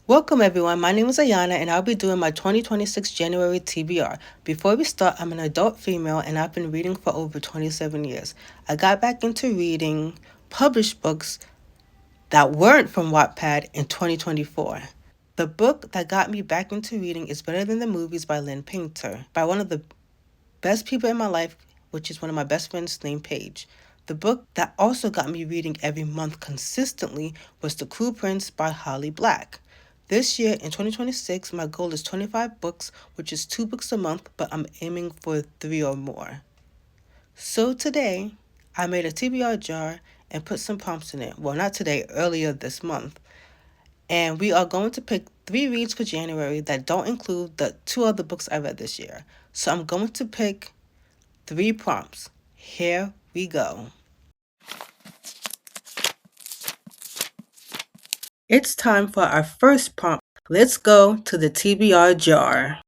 Welcome everyone, my name is Ayana and I'll be doing my 2026 January TBR. Before we start, I'm an adult female and I've been reading for over 27 years. I got back into reading published books that weren't from Wattpad in 2024. The book that got me back into reading is Better Than the Movies by Lynn Painter, by one of the best people in my life, which is one of my best friends named Paige. The book that also got me reading every month consistently was The Cruel Prince by Holly Black. This year, in 2026, my goal is 25 books, which is 2 books a month, but I'm aiming for 3 or more. So today, I made a TBR jar and put some prompts in it. Well, not today, earlier this month. And we are going to pick 3 reads for January that don't include the 2 other books I read this year. So I'm going to pick 3 prompts. Here we go. It's time for our first prompt. Let's go to the TBR jar.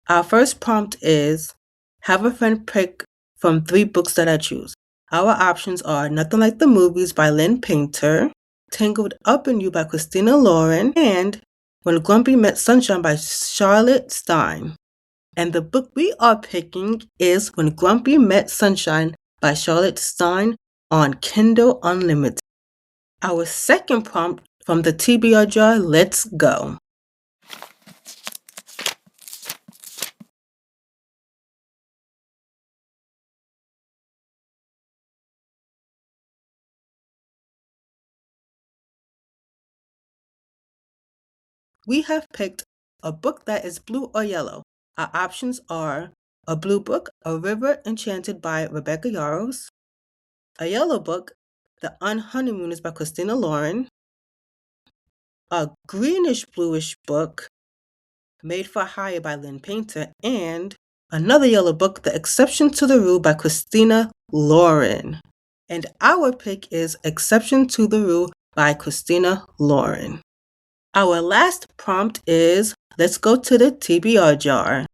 Our first prompt is, have a friend pick from 3 books that I choose. Our options are Nothing Like the Movies by Lynn Painter, Tangled Up in You by Christina Lauren, and When Grumpy Met Sunshine by Charlotte Stein. And the book we are picking is When Grumpy Met Sunshine by Charlotte Stein on Kindle Unlimited. Our second prompt from the TBR jar, let's go. We have picked a book that is blue or yellow. Our options are a blue book, A River Enchanted by Rebecca Yarros, a yellow book, The Unhoneymooners by Christina Lauren, a greenish bluish book, Made for Hire by Lynn Painter, and another yellow book, The Exception to the Rule by Christina Lauren. And our pick is Exception to the Rule by Christina Lauren. Our last prompt is, let's go to the TBR jar.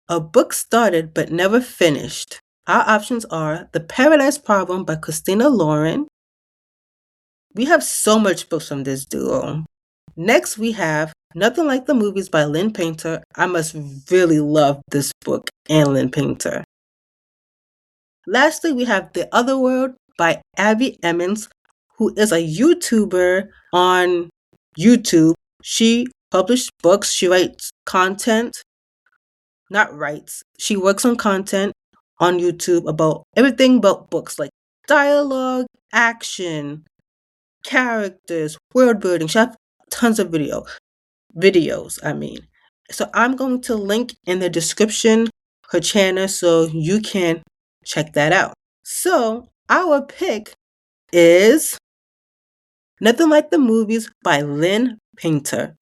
A book started but never finished. Our options are The Paradise Problem by Christina Lauren. We have so much books from this duo. Next, we have Nothing Like the Movies by Lynn Painter. I must really love this book and Lynn Painter. Lastly, we have The Other World by AbbieEmmons, who is a YouTuber on YouTube. She publishes books, she writes content, she works on content on YouTube about everything about books, like dialogue, action, characters, world building. She has tons of videos. So I'm going to link in the description her channel so you can check that out. So our pick is Nothing Like the Movies by Lynn Painter.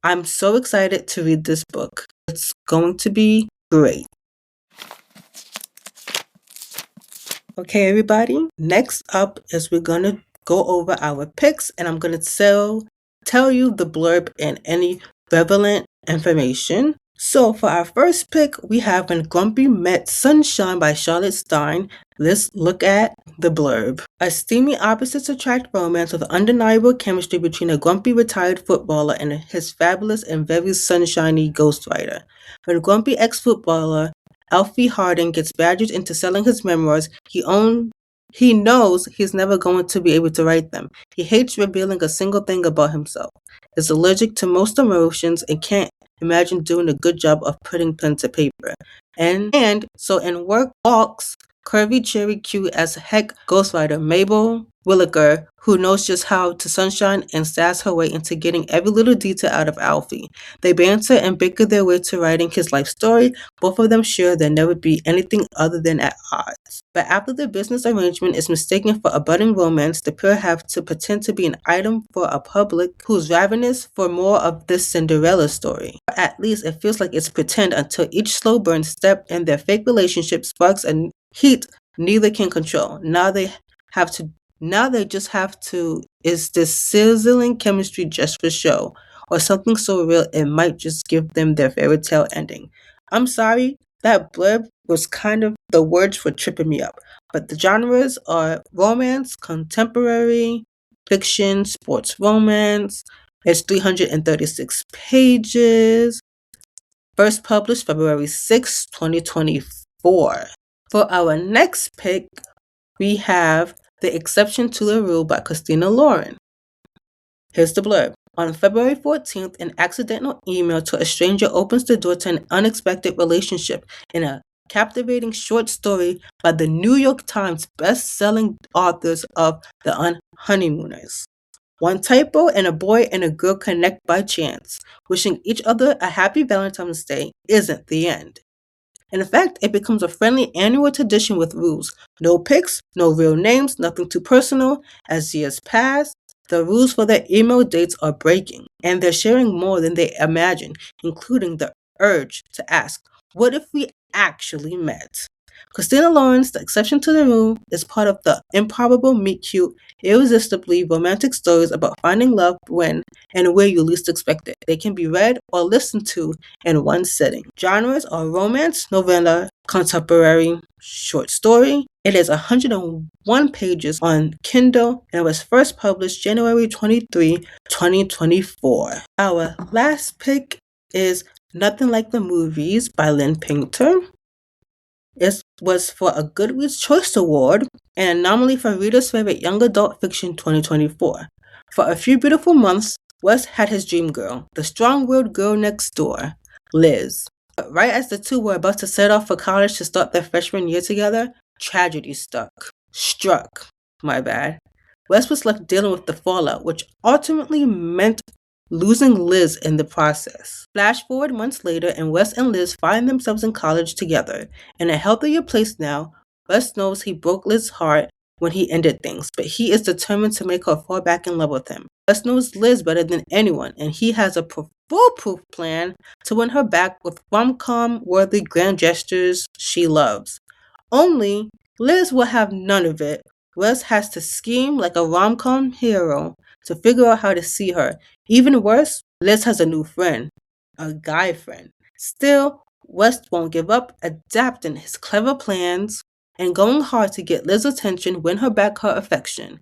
I'm so excited to read this book. It's going to be great. Okay, everybody. Next up is we're going to go over our picks, and I'm going to tell you the blurb and any relevant information. So for our first pick, we have When Grumpy Met Sunshine by Charlotte Stein. Let's look at the blurb. A steamy opposites attract romance with undeniable chemistry between a grumpy retired footballer and his fabulous and very sunshiny ghostwriter. When grumpy ex-footballer Alfie Harding gets badgered into selling his memoirs, he knows he's never going to be able to write them. He hates revealing a single thing about himself, is allergic to most emotions, and can't imagine doing a good job of putting pen to paper. And so in work walks curvy, cherry, cute as heck ghostwriter Mabel Williker, who knows just how to sunshine and sass her way into getting every little detail out of Alfie. They banter and bicker their way to writing his life story, both of them sure they'll never be anything other than at odds. But after the business arrangement is mistaken for a budding romance, the pair have to pretend to be an item for a public who's ravenous for more of this Cinderella story. Or at least it feels like it's pretend until each slow burn step in their fake relationship sparks a heat neither can control. Now they have to Now they just have to, is this sizzling chemistry just for show? Or something so real it might just give them their fairy tale ending? I'm sorry, that blurb was kind of, the words were tripping me up. But the genres are romance, contemporary, fiction, sports romance. It's 336 pages. First published February 6, 2024. For our next pick, we have The Exception to the Rule by Christina Lauren. Here's the blurb. On February 14th, an accidental email to a stranger opens the door to an unexpected relationship in a captivating short story by the New York Times best-selling authors of The Honeymooners. One typo and a boy and a girl connect by chance. Wishing each other a happy Valentine's Day isn't the end. In fact, it becomes a friendly annual tradition with rules. No pics, no real names, nothing too personal. As years pass, the rules for their email dates are breaking, and they're sharing more than they imagine, including the urge to ask, what if we actually met? Christina Lauren's The Exception to the Rule is part of the improbable, meet cute, irresistibly romantic stories about finding love when and where you least expect it. They can be read or listened to in one sitting. Genres are romance, novella, contemporary, short story. It is 101 pages on Kindle and was first published January 23, 2024. Our last pick is Nothing Like the Movies by Lynn Painter. It was for a Goodreads Choice Award and an anomaly for Reader's Favorite Young Adult Fiction 2024. For a few beautiful months, Wes had his dream girl, the strong-willed girl next door, Liz. But right as the two were about to set off for college to start their freshman year together, tragedy struck. Wes was left dealing with the fallout, which ultimately meant losing Liz in the process. Flash forward months later, and Wes and Liz find themselves in college together. In a healthier place now, Wes knows he broke Liz's heart when he ended things, but he is determined to make her fall back in love with him. Wes knows Liz better than anyone, and he has a foolproof plan to win her back with rom-com worthy grand gestures she loves. Only, Liz will have none of it. Wes has to scheme like a rom-com hero to figure out how to see her. Even worse, Liz has a new friend, a guy friend. Still, Wes won't give up, adapting his clever plans and going hard to get Liz's attention, win her back her affection.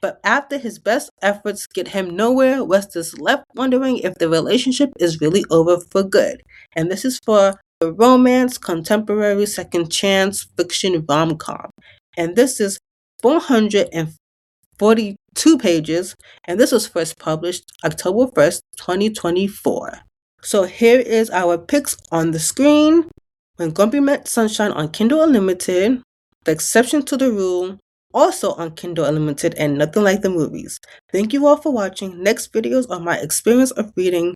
But after his best efforts get him nowhere, Wes is left wondering if the relationship is really over for good. And this is for the romance, contemporary, second chance, fiction rom-com. And this is 442 pages, and this was first published October 1st, 2024. So here is our picks on the screen. When Grumpy Met Sunshine on Kindle Unlimited, The Exception to the Rule, also on Kindle Unlimited, and Nothing Like the Movies. Thank you all for watching. Next videos are my experience of reading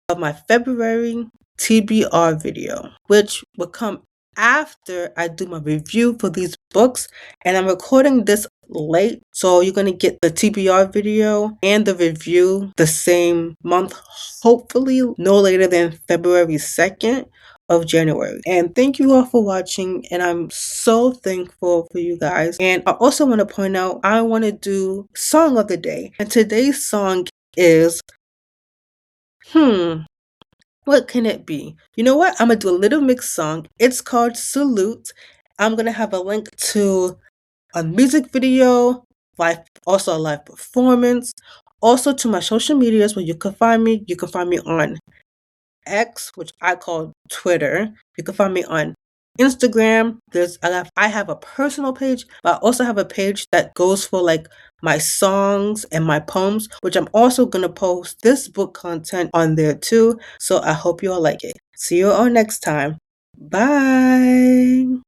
of my February TBR video, which will come after I do my review for these books, and I'm recording this late, so you're going to get the TBR video and the review the same month, hopefully no later than February 2nd of January. And thank you all for watching, and I'm so thankful for you guys. And I also want to point out, I want to do song of the day, and today's song is what can it be? You know what? I'm going to do a little mixed song. It's called Salute. I'm going to have a link to a music video, also a live performance, also to my social medias where you can find me. You can find me on X, which I call Twitter. You can find me on Instagram. I have a personal page, but I also have a page that goes for like my songs and my poems, which I'm also going to post this book content on there too. So I hope you all like it. See you all next time. Bye.